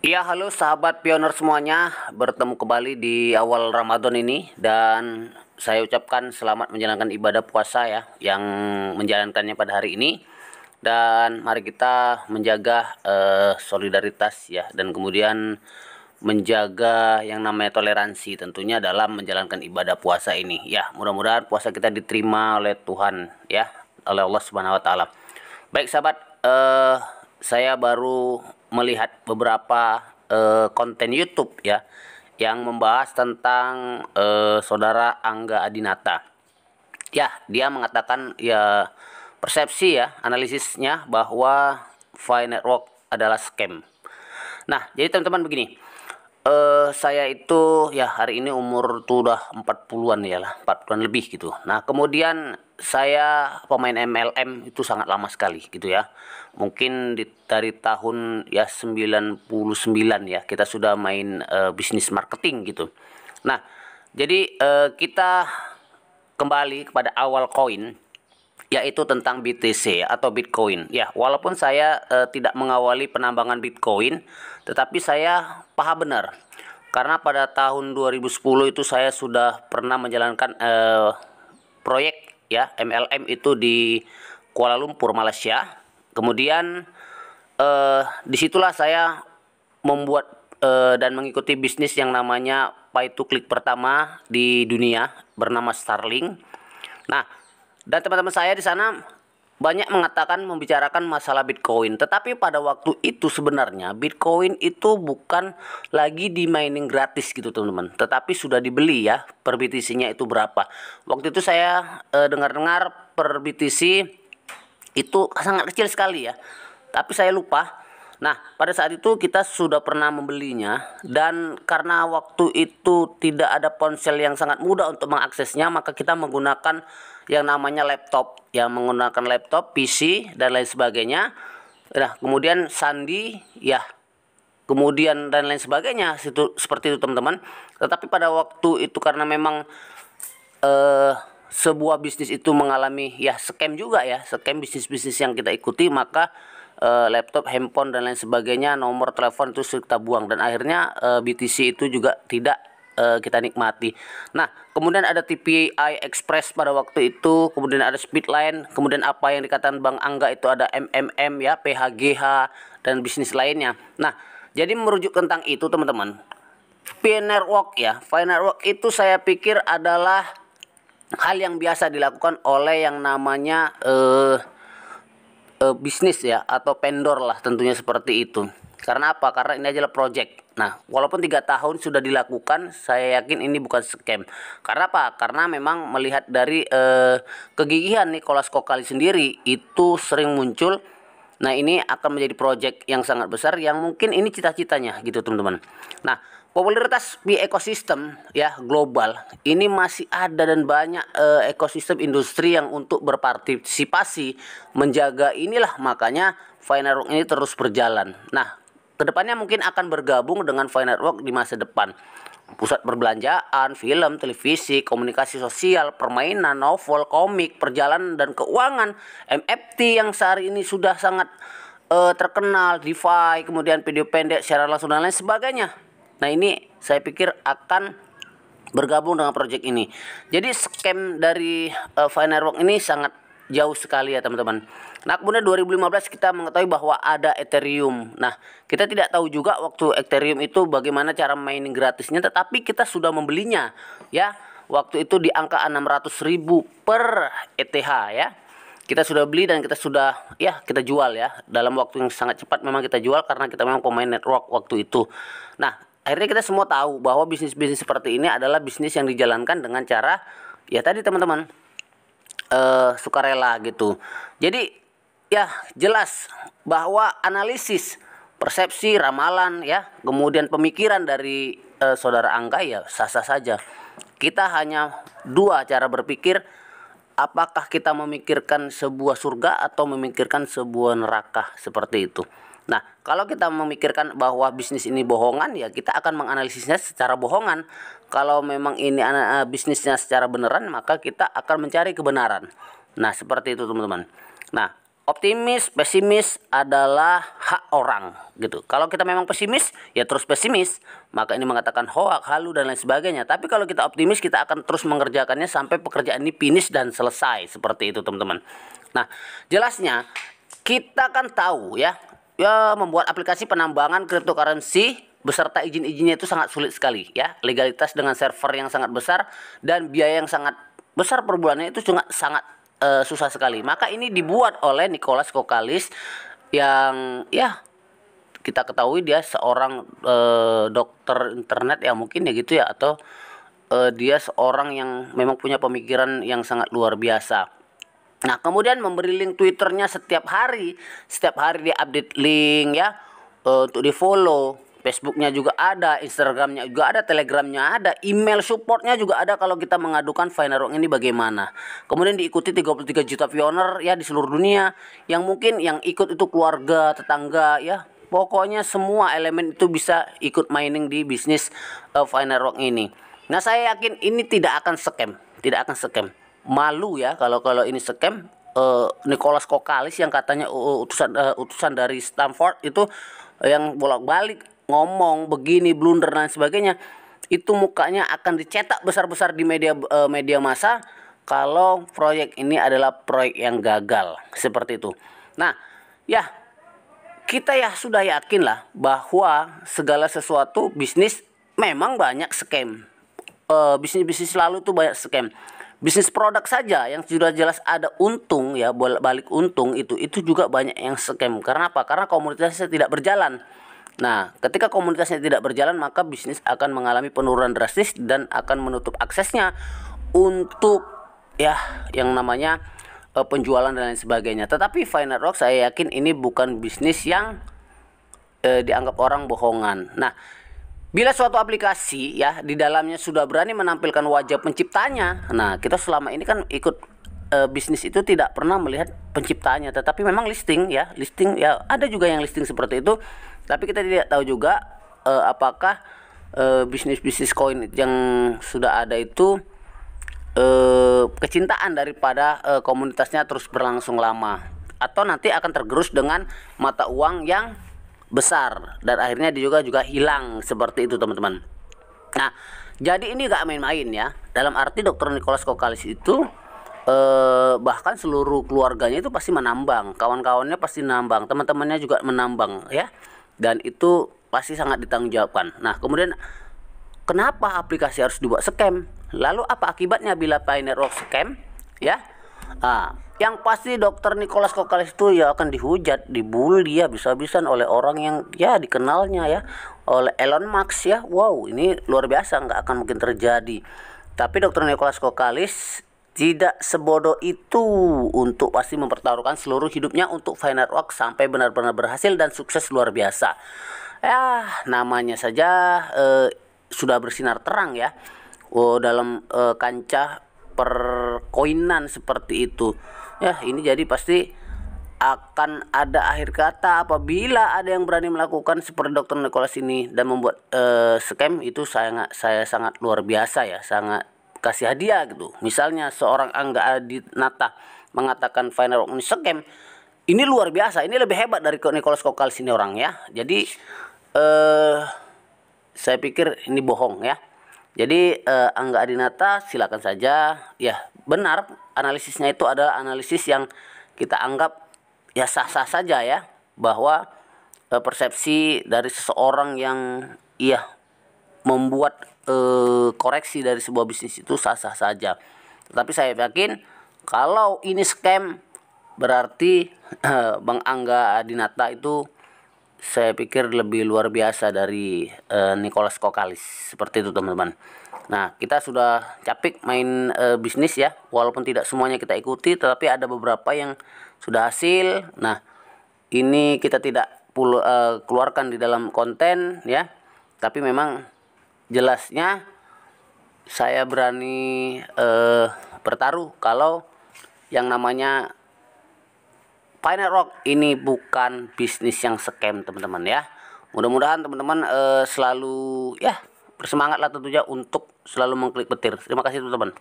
Iya, halo sahabat pioner semuanya, bertemu kembali di awal Ramadan ini dan saya ucapkan selamat menjalankan ibadah puasa ya yang menjalankannya pada hari ini. Dan mari kita menjaga solidaritas ya dan kemudian menjaga yang namanya toleransi tentunya dalam menjalankan ibadah puasa ini. Ya, mudah-mudahan puasa kita diterima oleh Tuhan ya, oleh Allah Subhanahu wa taala. Baik sahabat, saya baru melihat beberapa konten YouTube ya yang membahas tentang saudara Angga Adinata. Ya, dia mengatakan ya persepsi ya analisisnya bahwa Fi Network adalah scam. Nah, jadi teman-teman begini. Saya itu ya hari ini umur tuh udah 40-an ya lah, 40-an lebih gitu. Nah, kemudian saya pemain MLM itu sangat lama sekali gitu ya. Mungkin dari tahun ya 99 ya kita sudah main bisnis marketing gitu. Nah, jadi kita kembali kepada awal koin yaitu tentang BTC atau Bitcoin. Ya, walaupun saya tidak mengawali penambangan Bitcoin, tetapi saya paham benar. Karena pada tahun 2010 itu saya sudah pernah menjalankan proyek ya MLM itu di Kuala Lumpur, Malaysia. Kemudian disitulah saya membuat dan mengikuti bisnis yang namanya pay to click pertama di dunia bernama Starlink. Nah, dan teman-teman saya di sana banyak mengatakan membicarakan masalah Bitcoin. Tetapi pada waktu itu sebenarnya Bitcoin itu bukan lagi di mining gratis gitu teman-teman. Tetapi sudah dibeli ya, per BTC-nya itu berapa. Waktu itu saya dengar-dengar per BTC itu sangat kecil sekali ya. Tapi saya lupa. Nah, pada saat itu kita sudah pernah membelinya dan karena waktu itu tidak ada ponsel yang sangat mudah untuk mengaksesnya, maka kita menggunakan yang namanya laptop, yang menggunakan laptop, PC dan lain sebagainya. Nah, kemudian sandi ya, kemudian dan lain sebagainya, seperti itu teman-teman. Tetapi pada waktu itu karena memang sebuah bisnis itu mengalami ya scam juga ya, scam bisnis-bisnis yang kita ikuti, maka laptop, handphone dan lain sebagainya, nomor telepon itu kita buang dan akhirnya BTC itu juga tidak kita nikmati. Nah, kemudian ada TPI Express pada waktu itu, kemudian ada Speedline, kemudian apa yang dikatakan Bang Angga itu ada MMM ya, PHGH dan bisnis lainnya. Nah, jadi merujuk tentang itu teman-teman. Fi Network ya, Fi Network itu saya pikir adalah hal yang biasa dilakukan oleh yang namanya bisnis ya atau vendor lah tentunya seperti itu. Karena apa? Karena ini adalah project. Nah, walaupun 3 tahun sudah dilakukan, saya yakin ini bukan scam. Karena apa? Karena memang melihat dari kegigihan Nicholas Kokali sendiri itu sering muncul. Nah, ini akan menjadi project yang sangat besar yang mungkin ini cita-citanya gitu teman-teman. Nah, popularitas di ekosistem ya global ini masih ada dan banyak ekosistem industri yang untuk berpartisipasi menjaga inilah, makanya Fi Network ini terus berjalan. Nah, kedepannya mungkin akan bergabung dengan Fi Network di masa depan. Pusat perbelanjaan, film, televisi, komunikasi sosial, permainan, novel, komik, perjalanan dan keuangan, MFT yang sehari ini sudah sangat terkenal, DeFi, kemudian video pendek secara langsung dan lain sebagainya. Nah, ini saya pikir akan bergabung dengan proyek ini. Jadi scam dari Fi Network ini sangat jauh sekali ya teman-teman. Nah, kemudian 2015 kita mengetahui bahwa ada Ethereum. Nah, kita tidak tahu juga waktu Ethereum itu bagaimana cara mining gratisnya, tetapi kita sudah membelinya ya. Waktu itu di angka 600.000 per ETH ya. Kita sudah beli dan kita sudah ya kita jual ya. Dalam waktu yang sangat cepat memang kita jual karena kita memang pemain network waktu itu. Nah, akhirnya kita semua tahu bahwa bisnis-bisnis seperti ini adalah bisnis yang dijalankan dengan cara ya tadi teman-teman sukarela gitu. Jadi ya jelas bahwa analisis, persepsi, ramalan ya, kemudian pemikiran dari saudara Angga ya sah-sah saja. Kita hanya dua cara berpikir, apakah kita memikirkan sebuah surga atau memikirkan sebuah neraka seperti itu. Nah, kalau kita memikirkan bahwa bisnis ini bohongan, ya kita akan menganalisisnya secara bohongan. Kalau memang ini bisnisnya secara beneran, maka kita akan mencari kebenaran. Nah, seperti itu teman-teman. Nah, optimis, pesimis adalah hak orang gitu. Kalau kita memang pesimis, ya terus pesimis. Maka ini mengatakan hoak, halu dan lain sebagainya. Tapi kalau kita optimis, kita akan terus mengerjakannya sampai pekerjaan ini finish dan selesai. Seperti itu, teman-teman. Nah, jelasnya kita kan tahu ya, membuat aplikasi penambangan cryptocurrency beserta izin-izinnya itu sangat sulit sekali ya. Legalitas dengan server yang sangat besar dan biaya yang sangat besar per bulannya itu sangat susah sekali. Maka ini dibuat oleh Nicholas Kokalis yang ya kita ketahui dia seorang dokter internet ya mungkin ya gitu ya, atau dia seorang yang memang punya pemikiran yang sangat luar biasa. Nah, kemudian memberi link Twitternya setiap hari dia update link ya untuk di follow. Facebooknya juga ada, Instagramnya juga ada, Telegramnya ada, email supportnya juga ada kalau kita mengadukan Finerwalk ini bagaimana. Kemudian diikuti 33 juta pioner ya di seluruh dunia, yang mungkin yang ikut itu keluarga, tetangga ya. Pokoknya semua elemen itu bisa ikut mining di bisnis Finerwalk ini. Nah, saya yakin ini tidak akan scam, malu ya kalau ini scam. Nicholas Kokalis yang katanya utusan dari Stanford itu yang bolak-balik ngomong begini, blunder dan sebagainya, itu mukanya akan dicetak besar-besar di media massa kalau proyek ini adalah proyek yang gagal seperti itu. Nah, ya kita ya sudah yakin lah bahwa segala sesuatu bisnis memang banyak scam. Bisnis lalu tuh banyak scam. Bisnis produk saja yang sudah jelas ada untung ya, balik untung itu juga banyak yang scam. Karena apa? Karena komunitasnya tidak berjalan. Nah, ketika komunitasnya tidak berjalan, maka bisnis akan mengalami penurunan drastis dan akan menutup aksesnya untuk ya yang namanya penjualan dan lain sebagainya. Tetapi Finerwalk saya yakin ini bukan bisnis yang dianggap orang bohongan. Nah, bila suatu aplikasi ya di dalamnya sudah berani menampilkan wajah penciptanya, nah kita selama ini kan ikut bisnis itu tidak pernah melihat penciptanya, tetapi memang listing ya ada juga yang listing seperti itu, tapi kita tidak tahu juga apakah bisnis koin yang sudah ada itu kecintaan daripada komunitasnya terus berlangsung lama, atau nanti akan tergerus dengan mata uang yang besar dan akhirnya dia juga hilang seperti itu, teman-teman. Nah, jadi ini gak main-main ya. Dalam arti Dr. Nicholas Kokalis itu bahkan seluruh keluarganya itu pasti menambang, kawan-kawannya pasti menambang, teman-temannya juga menambang ya, dan itu pasti sangat ditanggungjawabkan. Nah, kemudian kenapa aplikasi harus dibuat scam? Lalu apa akibatnya bila Finerwalk scam ya? Yang pasti Dr. Nicholas Kokalis itu ya akan dihujat, dibully ya bisa-bisan oleh orang yang ya dikenalnya ya, oleh Elon Musk ya. Wow, ini luar biasa, nggak akan mungkin terjadi. Tapi Dr. Nicholas Kokalis tidak sebodoh itu untuk pasti mempertaruhkan seluruh hidupnya untuk Finerwalk sampai benar-benar berhasil dan sukses luar biasa. Ya, namanya saja sudah bersinar terang ya. Dalam kancah perkoinan seperti itu. Ya, ini jadi pasti akan ada akhir kata apabila ada yang berani melakukan seperti Dr. Nicholas ini dan membuat scam itu. Saya sangat luar biasa ya, sangat kasih hadiah gitu. Misalnya seorang Angga Adinata mengatakan Finerwalk ini scam, ini luar biasa, ini lebih hebat dari Nicholas Kokalis ini orang ya. Jadi saya pikir ini bohong ya. Jadi Angga Adinata silakan saja ya, benar analisisnya itu adalah analisis yang kita anggap ya sah-sah saja ya, bahwa persepsi dari seseorang yang membuat koreksi dari sebuah bisnis itu sah-sah saja. Tetapi saya yakin kalau ini scam berarti Bang Angga Adinata itu saya pikir lebih luar biasa dari Nicholas Kokalis. Seperti itu, teman-teman. Nah, kita sudah capek main bisnis ya, walaupun tidak semuanya kita ikuti, tetapi ada beberapa yang sudah hasil. Nah, ini kita tidak keluarkan di dalam konten ya, tapi memang jelasnya saya berani bertaruh kalau yang namanya Finerwalk ini bukan bisnis yang scam, teman-teman ya. Mudah-mudahan teman-teman selalu ya bersemangatlah tentunya untuk selalu mengklik petir. Terima kasih, teman-teman.